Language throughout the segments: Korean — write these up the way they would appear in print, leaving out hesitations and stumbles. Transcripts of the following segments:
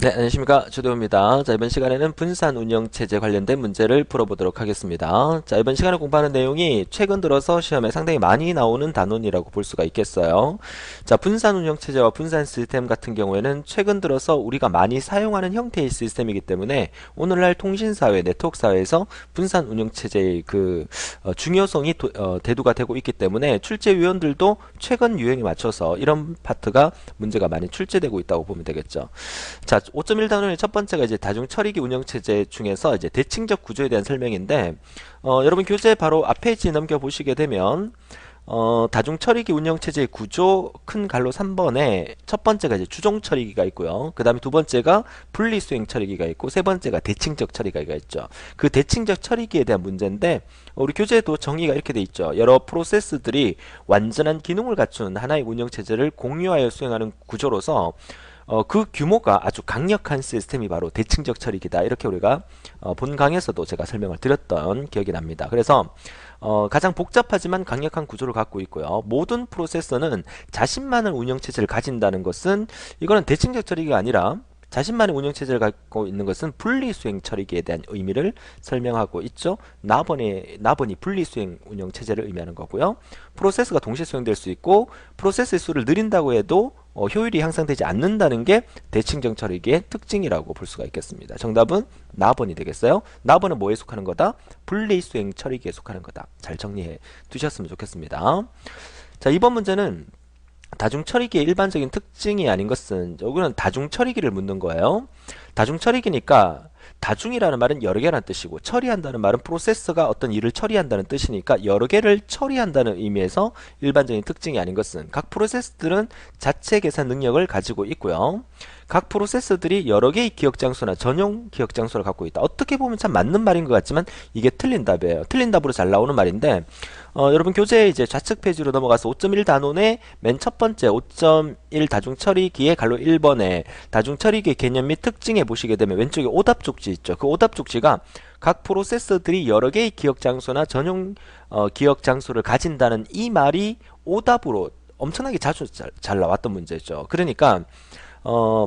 네, 안녕하십니까. 조대호입니다. 자, 이번 시간에는 분산 운영체제 관련된 문제를 풀어보도록 하겠습니다. 자, 이번 시간에 공부하는 내용이 최근 들어서 시험에 상당히 많이 나오는 단원이라고 볼 수가 있겠어요. 자, 분산 운영체제와 분산 시스템 같은 경우에는 최근 들어서 우리가 많이 사용하는 형태의 시스템이기 때문에 오늘날 통신사회, 네트워크사회에서 분산 운영체제의 중요성이 대두가 되고 있기 때문에 출제위원들도 최근 유행에 맞춰서 이런 파트가 문제가 많이 출제되고 있다고 보면 되겠죠. 자, 5.1 단원의 첫 번째가 이제 다중 처리기 운영체제 중에서 이제 대칭적 구조에 대한 설명인데, 여러분 교재 바로 앞 페이지 넘겨 보시게 되면, 다중 처리기 운영체제의 구조 큰 갈로 3번에 첫 번째가 이제 주종 처리기가 있고요. 그 다음에 두 번째가 분리수행 처리기가 있고, 세 번째가 대칭적 처리기가 있죠. 그 대칭적 처리기에 대한 문제인데, 우리 교재에도 정의가 이렇게 돼 있죠. 여러 프로세스들이 완전한 기능을 갖춘 하나의 운영체제를 공유하여 수행하는 구조로서 그 규모가 아주 강력한 시스템이 바로 대칭적 처리기다. 이렇게 우리가 본 강에서도 제가 설명을 드렸던 기억이 납니다. 그래서 가장 복잡하지만 강력한 구조를 갖고 있고요. 모든 프로세서는 자신만의 운영체제를 가진다는 것은 이거는 대칭적 처리기가 아니라 자신만의 운영체제를 갖고 있는 것은 분리수행 처리기에 대한 의미를 설명하고 있죠. 나번이 분리수행 운영체제를 의미하는 거고요. 프로세스가 동시에 수행될 수 있고 프로세스의 수를 늘린다고 해도 효율이 향상되지 않는다는 게 대칭적 처리기의 특징이라고 볼 수가 있겠습니다. 정답은 나번이 되겠어요. 나번은 뭐에 속하는 거다? 분리수행 처리기에 속하는 거다. 잘 정리해 두셨으면 좋겠습니다. 자, 이번 문제는 다중처리기의 일반적인 특징이 아닌 것은 여기는 다중처리기를 묻는 거예요. 다중처리기니까 다중이라는 말은 여러 개라는 뜻이고 처리한다는 말은 프로세서가 어떤 일을 처리한다는 뜻이니까 여러 개를 처리한다는 의미에서 일반적인 특징이 아닌 것은 각 프로세스들은 자체 계산 능력을 가지고 있고요. 각 프로세서들이 여러 개의 기억 장소나 전용 기억 장소를 갖고 있다. 어떻게 보면 참 맞는 말인 것 같지만 이게 틀린 답이에요. 틀린 답으로 잘 나오는 말인데 여러분 교재 이제 좌측 페이지로 넘어가서 5.1 단원의 맨 첫 번째 5.1 다중처리기의 갈로 1번에 다중처리기의 개념 및 특징에 보시게 되면 왼쪽에 오답 쪽지 있죠. 그 오답 쪽지가 각 프로세서들이 여러 개의 기억 장소나 전용 기억 장소를 가진다는 이 말이 오답으로 엄청나게 자주 잘 나왔던 문제죠. 그러니까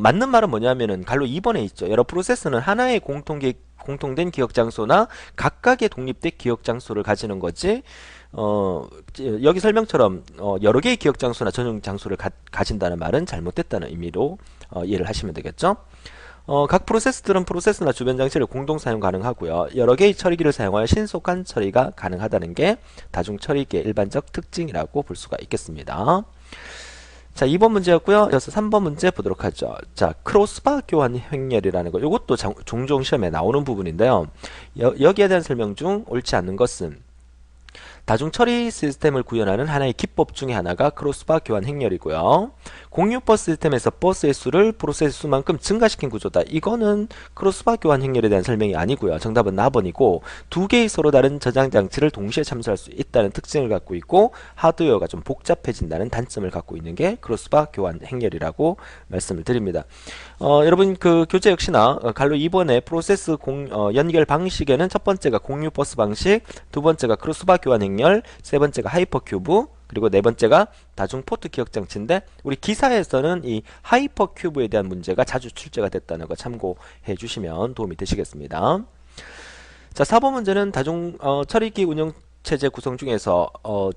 맞는 말은 뭐냐면은 갈로 2번에 있죠. 여러 프로세서는 하나의 공통된 기억 장소나 각각의 독립된 기억 장소를 가지는 거지. 여기 설명처럼 여러 개의 기억 장소나 전용 장소를 가진다는 말은 잘못됐다는 의미로 이해를 하시면 되겠죠. 각 프로세스들은 프로세스나 주변 장치를 공동 사용 가능하고요. 여러 개의 처리기를 사용하여 신속한 처리가 가능하다는 게 다중 처리기의 일반적 특징이라고 볼 수가 있겠습니다. 자, 2번 문제였고요. 이어서 3번 문제 보도록 하죠. 자, 크로스바 교환 행렬이라는 거. 이것도 종종 시험에 나오는 부분인데요. 여기에 대한 설명 중 옳지 않는 것은 다중 처리 시스템을 구현하는 하나의 기법 중에 하나가 크로스바 교환 행렬이고요. 공유 버스 시스템에서 버스의 수를 프로세스 수만큼 증가시킨 구조다. 이거는 크로스바 교환 행렬에 대한 설명이 아니고요. 정답은 나번이고 두 개의 서로 다른 저장 장치를 동시에 참수할 수 있다는 특징을 갖고 있고 하드웨어가 좀 복잡해진다는 단점을 갖고 있는 게 크로스바 교환 행렬이라고 말씀을 드립니다. 여러분 그 교재 역시나 갈로 2번에 프로세스 연결 방식에는 첫 번째가 공유 버스 방식, 두 번째가 크로스바 교환 행렬, 세 번째가 하이퍼큐브, 그리고 네 번째가 다중 포트 기억 장치인데 우리 기사에서는 이 하이퍼큐브에 대한 문제가 자주 출제가 됐다는 거 참고해 주시면 도움이 되시겠습니다. 자, 4번 문제는 다중 처리기 운영 체제 구성 중에서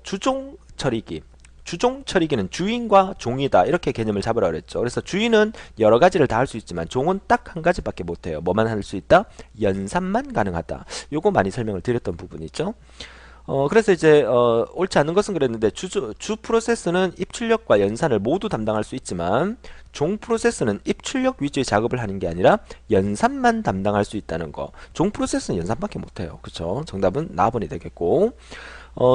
주종 처리기 주종 처리기는 주인과 종이다 이렇게 개념을 잡으라 그랬죠. 그래서 주인은 여러 가지를 다 할 수 있지만 종은 딱 한 가지밖에 못해요. 뭐만 할 수 있다? 연산만 가능하다. 요거 많이 설명을 드렸던 부분이죠. 그래서 이제 옳지 않은 것은 그랬는데 주 프로세스는 입출력과 연산을 모두 담당할 수 있지만 종 프로세스는 입출력 위주의 작업을 하는 게 아니라 연산만 담당할 수 있다는 거. 종 프로세스는 연산밖에 못해요. 그쵸? 정답은 나번이 되겠고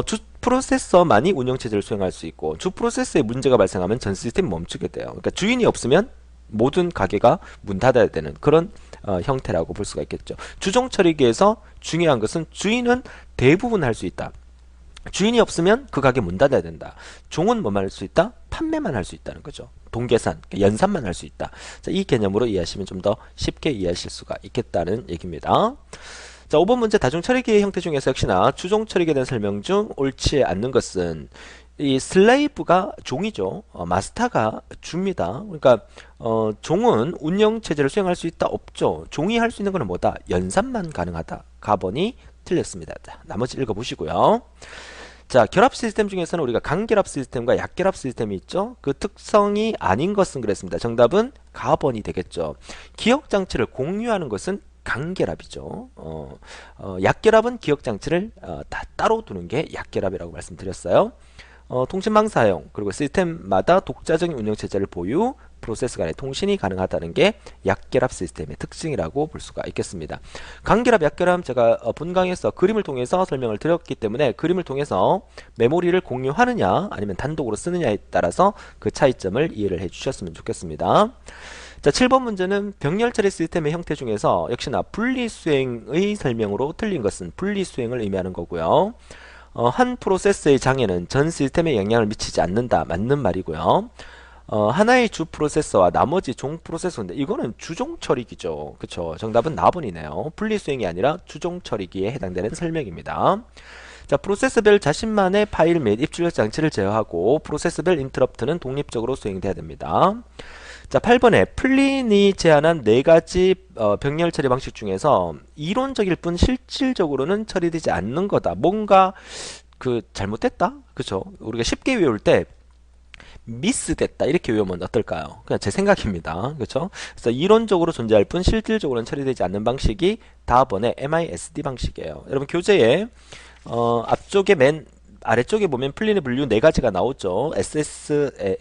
주 프로세서만이 운영체제를 수행할 수 있고 주 프로세서에 문제가 발생하면 전 시스템이 멈추게 돼요. 그러니까 주인이 없으면 모든 가게가 문 닫아야 되는 그런 형태라고 볼 수가 있겠죠. 주종 처리기에서 중요한 것은 주인은 대부분 할 수 있다. 주인이 없으면 그 가게 문 닫아야 된다. 종은 뭐만 할 수 있다? 판매만 할 수 있다는 거죠. 동계산, 연산만 할 수 있다. 자, 이 개념으로 이해하시면 좀 더 쉽게 이해하실 수가 있겠다는 얘기입니다. 자, 5번 문제 다중 처리기의 형태 중에서 역시나 주종 처리기에 대한 설명 중 옳지 않는 것은 이 슬레이브가 종이죠. 마스터가 주입니다. 그러니까 종은 운영 체제를 수행할 수 있다 없죠. 종이 할 수 있는 거는 뭐다? 연산만 가능하다. 가번이 틀렸습니다. 자, 나머지 읽어보시고요. 자, 결합 시스템 중에서는 우리가 간결합 시스템과 약결합 시스템이 있죠. 그 특성이 아닌 것은 그랬습니다. 정답은 가번이 되겠죠. 기억 장치를 공유하는 것은 간결합이죠. 약결합은 기억 장치를 다 따로 두는 게 약결합이라고 말씀드렸어요. 통신망 사용, 그리고 시스템마다 독자적인 운영체제를 보유, 프로세스 간의 통신이 가능하다는 게 약결합 시스템의 특징이라고 볼 수가 있겠습니다. 간결합, 약결합 제가 본강에서 그림을 통해서 설명을 드렸기 때문에 그림을 통해서 메모리를 공유하느냐 아니면 단독으로 쓰느냐에 따라서 그 차이점을 이해를 해 주셨으면 좋겠습니다. 자, 7번 문제는 병렬 처리 시스템의 형태 중에서 역시나 분리수행의 설명으로 틀린 것은 분리수행을 의미하는 거고요. 한 프로세스의 장애는 전 시스템에 영향을 미치지 않는다. 맞는 말이고요. 하나의 주 프로세서와 나머지 종 프로세서인데 이거는 주종 처리기죠. 그쵸? 정답은 나번이네요. 분리수행이 아니라 주종 처리기에 해당되는 설명입니다. 자, 프로세서별 자신만의 파일 및 입출력 장치를 제어하고 프로세서별 인터럽트는 독립적으로 수행돼야 됩니다. 자, 8번에 플린이 제안한 4가지 병렬 처리 방식 중에서 이론적일 뿐 실질적으로는 처리되지 않는 거다. 뭔가 잘못됐다? 그쵸? 우리가 쉽게 외울 때 미스됐다 이렇게 외우면 어떨까요? 그냥 제 생각입니다. 그렇죠? 그래서 이론적으로 존재할 뿐 실질적으로는 처리되지 않는 방식이 다번에 MISD 방식이에요. 여러분 교재에 앞쪽에 맨 아래쪽에 보면 플린의 분류 4가지가 나오죠.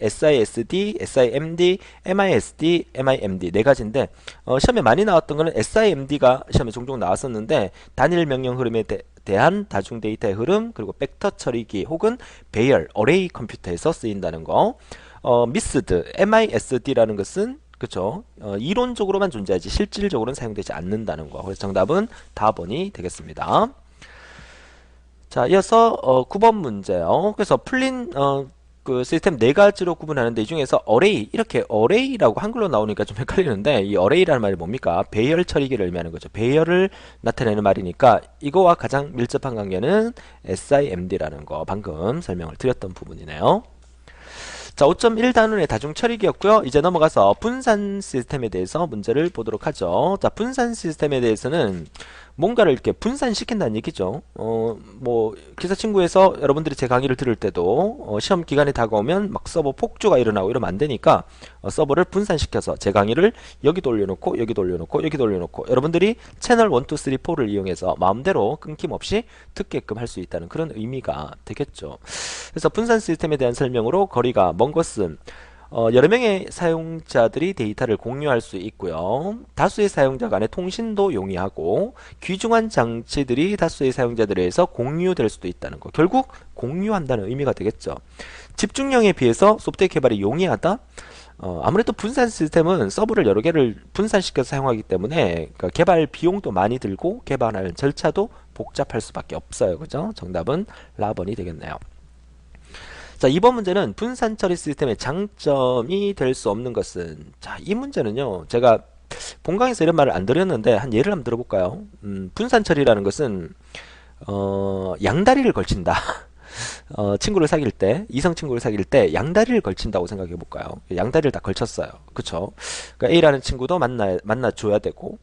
SISD, SIMD, MISD, MIMD 4가지인데 시험에 많이 나왔던 거는 SIMD가 시험에 종종 나왔었는데 단일 명령 흐름에 대한 다중 데이터의 흐름, 그리고 벡터 처리기 혹은 배열, 어레이 컴퓨터에서 쓰인다는 거. 미스드, MISD라는 것은 그쵸? 이론적으로만 존재하지 실질적으로는 사용되지 않는다는 거. 그래서 정답은 다번이 되겠습니다. 자, 이어서 9번 문제요. 그래서 플린 그 시스템 4가지로 구분하는데 이 중에서 어레이, 이렇게 어레이라고 한글로 나오니까 좀 헷갈리는데 이 어레이라는 말이 뭡니까? 배열 처리기를 의미하는 거죠. 배열을 나타내는 말이니까 이거와 가장 밀접한 관계는 SIMD라는 거 방금 설명을 드렸던 부분이네요. 자, 5.1 단원의 다중 처리기였고요. 이제 넘어가서 분산 시스템에 대해서 문제를 보도록 하죠. 자, 분산 시스템에 대해서는 뭔가를 이렇게 분산시킨다는 얘기죠. 뭐 기사친구에서 여러분들이 제 강의를 들을 때도 시험 기간이 다가오면 막 서버 폭주가 일어나고 이러면 안 되니까 서버를 분산시켜서 제 강의를 여기도 올려놓고 여기도 올려놓고 여기도 올려놓고 여러분들이 채널 1, 2, 3, 4를 이용해서 마음대로 끊김없이 듣게끔 할 수 있다는 그런 의미가 되겠죠. 그래서 분산 시스템에 대한 설명으로 거리가 먼 것은 여러 명의 사용자들이 데이터를 공유할 수 있고요. 다수의 사용자 간의 통신도 용이하고 귀중한 장치들이 다수의 사용자들에 의해서 공유될 수도 있다는 거. 결국 공유한다는 의미가 되겠죠. 집중력에 비해서 소프트웨어 개발이 용이하다? 아무래도 분산 시스템은 서버를 여러 개를 분산시켜서 사용하기 때문에 그러니까 개발 비용도 많이 들고 개발하는 절차도 복잡할 수밖에 없어요. 그죠? 정답은 라번이 되겠네요. 자, 이번 문제는 분산 처리 시스템의 장점이 될 수 없는 것은, 자, 이 문제는요, 제가 본강에서 이런 말을 안 드렸는데 한 예를 한번 들어볼까요? 분산 처리라는 것은 양다리를 걸친다. 친구를 사귈 때, 이성 친구를 사귈 때 양다리를 걸친다고 생각해 볼까요? 양다리를 다 걸쳤어요. 그쵸? 그러니까 A라는 친구도 만나줘야 되고,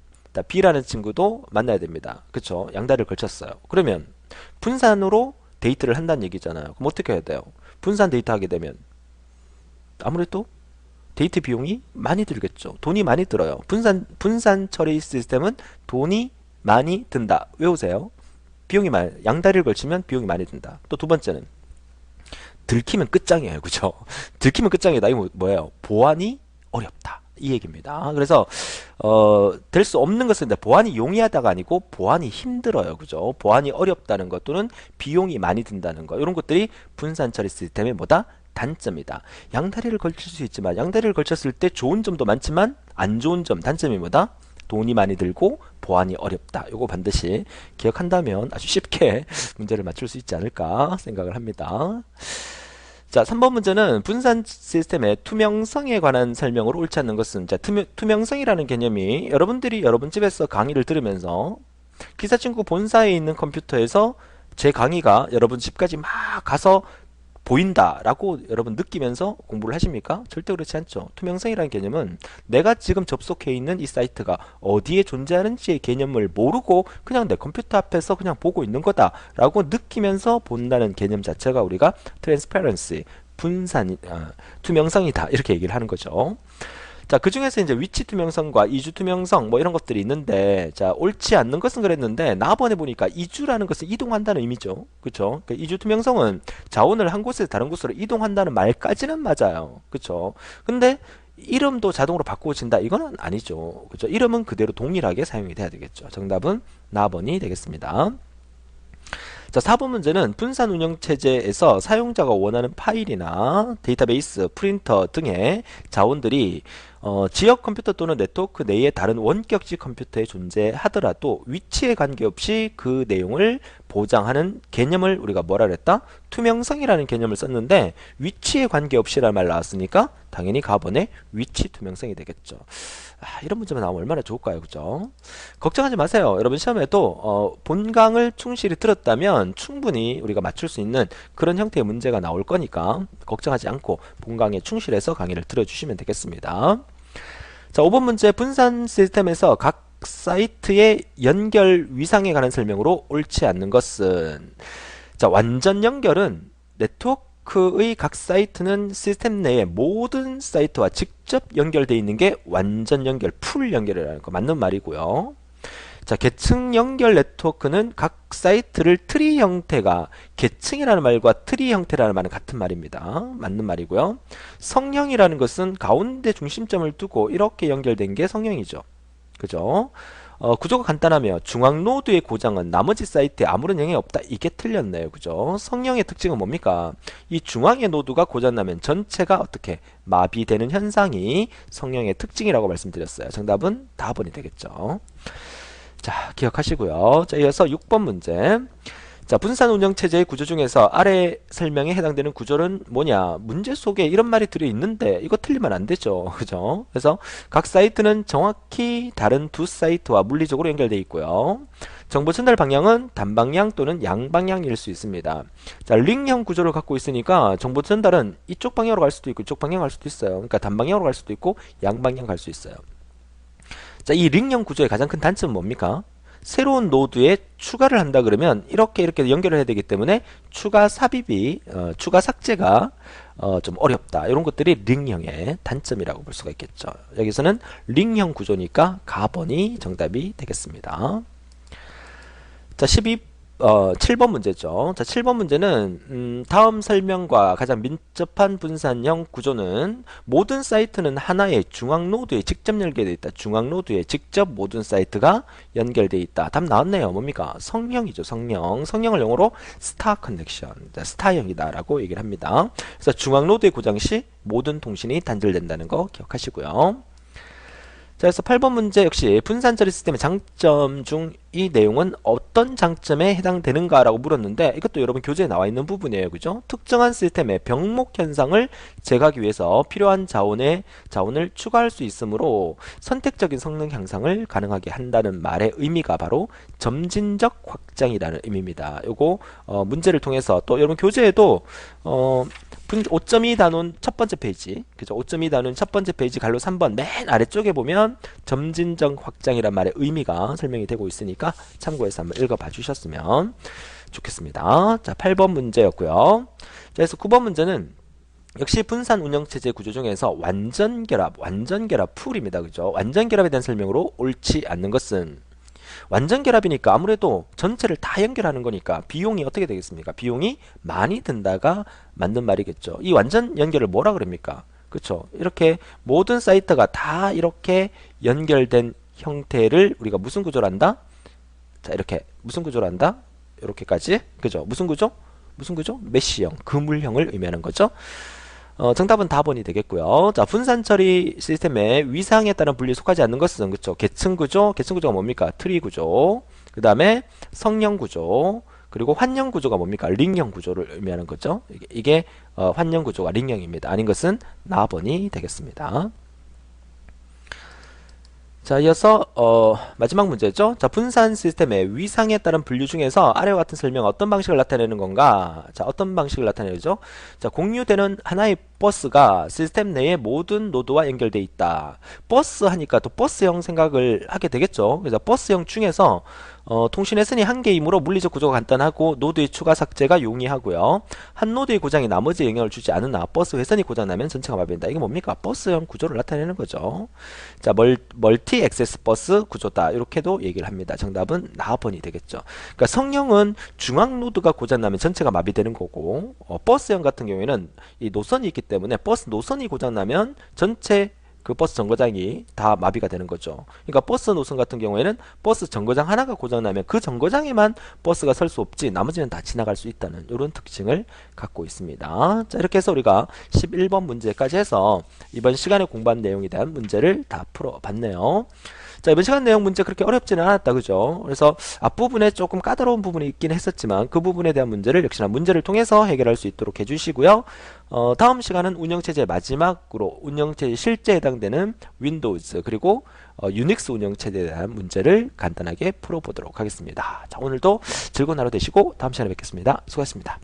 B라는 친구도 만나야 됩니다. 그쵸? 양다리를 걸쳤어요. 그러면 분산으로 데이트를 한다는 얘기잖아요. 그럼 어떻게 해야 돼요? 분산 데이터 하게 되면 아무래도 데이터 비용이 많이 들겠죠. 돈이 많이 들어요. 분산 처리 시스템은 돈이 많이 든다. 외우세요. 양다리를 걸치면 비용이 많이 든다. 또 두 번째는 들키면 끝장이에요. 그죠? 들키면 끝장이다. 이거 뭐예요? 보안이 어렵다. 이 얘기입니다. 그래서 될 수 없는 것은 보안이 용이하다가 아니고 보안이 힘들어요. 그죠? 보안이 어렵다는 것 또는 비용이 많이 든다는 것 이런 것들이 분산 처리 시스템의 뭐다? 단점이다. 양다리를 걸칠 수 있지만 양다리를 걸쳤을 때 좋은 점도 많지만 안 좋은 점, 단점이 뭐다? 돈이 많이 들고 보안이 어렵다. 이거 반드시 기억한다면 아주 쉽게 문제를 맞출 수 있지 않을까 생각을 합니다. 자, 3번 문제는 분산 시스템의 투명성에 관한 설명으로 옳지 않는 것은, 자, 투명성이라는 개념이 여러분들이 여러분 집에서 강의를 들으면서 기사친구 본사에 있는 컴퓨터에서 제 강의가 여러분 집까지 막 가서 보인다라고 여러분 느끼면서 공부를 하십니까? 절대 그렇지 않죠. 투명성이라는 개념은 내가 지금 접속해 있는 이 사이트가 어디에 존재하는지의 개념을 모르고 그냥 내 컴퓨터 앞에서 그냥 보고 있는 거다라고 느끼면서 본다는 개념 자체가 우리가 트랜스퍼런시, 투명성이다 이렇게 얘기를 하는 거죠. 자, 그 중에서 이제 위치 투명성과 이주 투명성 뭐 이런 것들이 있는데, 자, 옳지 않는 것은 그랬는데 나번에 보니까 이주라는 것은 이동한다는 의미죠. 그쵸? 그 이주 투명성은 자원을 한 곳에서 다른 곳으로 이동한다는 말까지는 맞아요. 그쵸? 근데 이름도 자동으로 바꾸어진다 이거는 아니죠. 그쵸? 이름은 그대로 동일하게 사용이 돼야 되겠죠. 정답은 나번이 되겠습니다. 자, 4번 문제는 분산 운영 체제에서 사용자가 원하는 파일이나 데이터베이스, 프린터 등의 자원들이 지역 컴퓨터 또는 네트워크 내의 다른 원격지 컴퓨터에 존재하더라도 위치에 관계없이 그 내용을 보장하는 개념을 우리가 뭐라 그랬다? 투명성이라는 개념을 썼는데 위치에 관계없이라는 말 나왔으니까 당연히 가번의 위치 투명성이 되겠죠. 이런 문제만 나오면 얼마나 좋을까요? 그죠? 걱정하지 마세요. 여러분 시험에도 본강을 충실히 들었다면 충분히 우리가 맞출 수 있는 그런 형태의 문제가 나올 거니까 걱정하지 않고 본강에 충실해서 강의를 들어주시면 되겠습니다. 자, 5번 문제 분산 시스템에서 각 사이트의 연결 위상에 관한 설명으로 옳지 않는 것은, 자, 완전 연결은 네트워크의 각 사이트는 시스템 내의 모든 사이트와 직접 연결되어 있는 게 완전 연결, 풀 연결이라는 거 맞는 말이고요. 자, 계층 연결 네트워크는 각 사이트를 트리 형태가 계층이라는 말과 트리 형태라는 말은 같은 말입니다. 맞는 말이고요. 성형이라는 것은 가운데 중심점을 두고 이렇게 연결된 게 성형이죠. 그죠? 구조가 간단하며 중앙 노드의 고장은 나머지 사이트에 아무런 영향이 없다. 이게 틀렸네요. 그죠? 성형의 특징은 뭡니까? 이 중앙의 노드가 고장나면 전체가 어떻게 마비되는 현상이 성형의 특징이라고 말씀드렸어요. 정답은 다번이 되겠죠. 자, 기억하시고요. 자, 이어서 6번 문제. 자, 분산 운영 체제의 구조 중에서 아래 설명에 해당되는 구조는 뭐냐? 문제 속에 이런 말이 들어있는데 이거 틀리면 안 되죠. 그죠? 그래서 각 사이트는 정확히 다른 두 사이트와 물리적으로 연결되어 있고요. 정보 전달 방향은 단방향 또는 양방향일 수 있습니다. 자, 링형 구조를 갖고 있으니까 정보 전달은 이쪽 방향으로 갈 수도 있고 이쪽 방향으로 갈 수도 있어요. 그러니까 단방향으로 갈 수도 있고 양방향 갈 수 있어요. 자, 이 링형 구조의 가장 큰 단점은 뭡니까? 새로운 노드에 추가를 한다 그러면 이렇게 연결을 해야 되기 때문에 추가 삽입이 추가 삭제가 좀 어렵다. 이런 것들이 링형의 단점이라고 볼 수가 있겠죠. 여기서는 링형 구조니까 가번이 정답이 되겠습니다. 자, 7번 문제죠. 자, 7번 문제는 다음 설명과 가장 민첩한 분산형 구조는 모든 사이트는 하나의 중앙 노드에 직접 연결되어 있다. 중앙 노드에 직접 모든 사이트가 연결되어 있다. 답 나왔네요. 뭡니까? 성형이죠. 성형. 성형을 영어로 스타 커넥션, 스타형이다 라고 얘기를 합니다. 그래서 중앙 노드의 고장 시 모든 통신이 단절된다는 거 기억하시고요. 자, 그래서 8번 문제 역시 분산 처리 시스템의 장점 중 이 내용은 어떤 장점에 해당되는가 라고 물었는데 이것도 여러분 교재에 나와 있는 부분이에요. 그죠? 특정한 시스템의 병목 현상을 제거하기 위해서 필요한 자원을 추가할 수 있으므로 선택적인 성능 향상을 가능하게 한다는 말의 의미가 바로 점진적 확장이라는 의미입니다. 요거 문제를 통해서 또 여러분 교재에도 5.2 단원 첫 번째 페이지, 그죠? 5.2 단원 첫 번째 페이지 갈로 3번 맨 아래쪽에 보면 점진적 확장이란 말의 의미가 설명이 되고 있으니까 참고해서 한번 읽어봐 주셨으면 좋겠습니다. 자, 8번 문제였고요. 자, 그래서 9번 문제는 역시 분산 운영체제 구조 중에서 완전결합 풀입니다. 그죠? 완전결합에 대한 설명으로 옳지 않는 것은, 완전결합이니까 아무래도 전체를 다 연결하는 거니까 비용이 어떻게 되겠습니까? 비용이 많이 든다가 맞는 말이겠죠. 이 완전 연결을 뭐라 그럽니까? 그쵸? 이렇게 모든 사이트가 다 이렇게 연결된 형태를 우리가 무슨 구조로 한다? 자, 이렇게 무슨 구조로 한다? 이렇게까지. 그죠? 무슨 구조? 무슨 구조? 메쉬형, 그물형을 의미하는 거죠. 정답은 다번이 되겠고요. 자, 분산 처리 시스템의 위상에 따른 분류에 속하지 않는 것은, 그쵸? 계층 구조, 계층 구조가 뭡니까? 트리 구조. 그 다음에 성형 구조. 그리고 환형 구조가 뭡니까? 링형 구조를 의미하는 거죠. 이게 환형 구조가 링형입니다. 아닌 것은 나번이 되겠습니다. 자, 이어서 마지막 문제죠. 자, 분산 시스템의 위상에 따른 분류 중에서 아래와 같은 설명 어떤 방식을 나타내는 건가? 자, 어떤 방식을 나타내죠? 자, 공유되는 하나의 버스가 시스템 내의 모든 노드와 연결돼 있다. 버스 하니까 또 버스형 생각을 하게 되겠죠. 그래서 버스형 중에서 통신 회선이 한 개이므로 물리적 구조가 간단하고 노드의 추가 삭제가 용이하고요. 한 노드의 고장이 나머지에 영향을 주지 않으나 버스 회선이 고장나면 전체가 마비된다. 이게 뭡니까? 버스형 구조를 나타내는 거죠. 자, 멀티 액세스 버스 구조다. 이렇게도 얘기를 합니다. 정답은 나번이 되겠죠. 그러니까 성형은 중앙 노드가 고장나면 전체가 마비되는 거고, 버스형 같은 경우에는 이 노선이 있기 때문에 버스 노선이 고장나면 전체 그 버스 정거장이 다 마비가 되는 거죠. 그러니까 버스 노선 같은 경우에는 버스 정거장 하나가 고장나면 그 정거장에만 버스가 설 수 없지 나머지는 다 지나갈 수 있다는 이런 특징을 갖고 있습니다. 자, 이렇게 해서 우리가 11번 문제까지 해서 이번 시간에 공부한 내용에 대한 문제를 다 풀어봤네요. 자, 이번 시간 내용 문제 그렇게 어렵지는 않았다, 그죠? 그래서 앞부분에 조금 까다로운 부분이 있긴 했었지만 그 부분에 대한 문제를 역시나 문제를 통해서 해결할 수 있도록 해주시고요. 다음 시간은 운영체제 마지막으로 운영체제 실제에 해당되는 윈도우즈 그리고 유닉스 운영체제에 대한 문제를 간단하게 풀어보도록 하겠습니다. 자, 오늘도 즐거운 하루 되시고 다음 시간에 뵙겠습니다. 수고하셨습니다.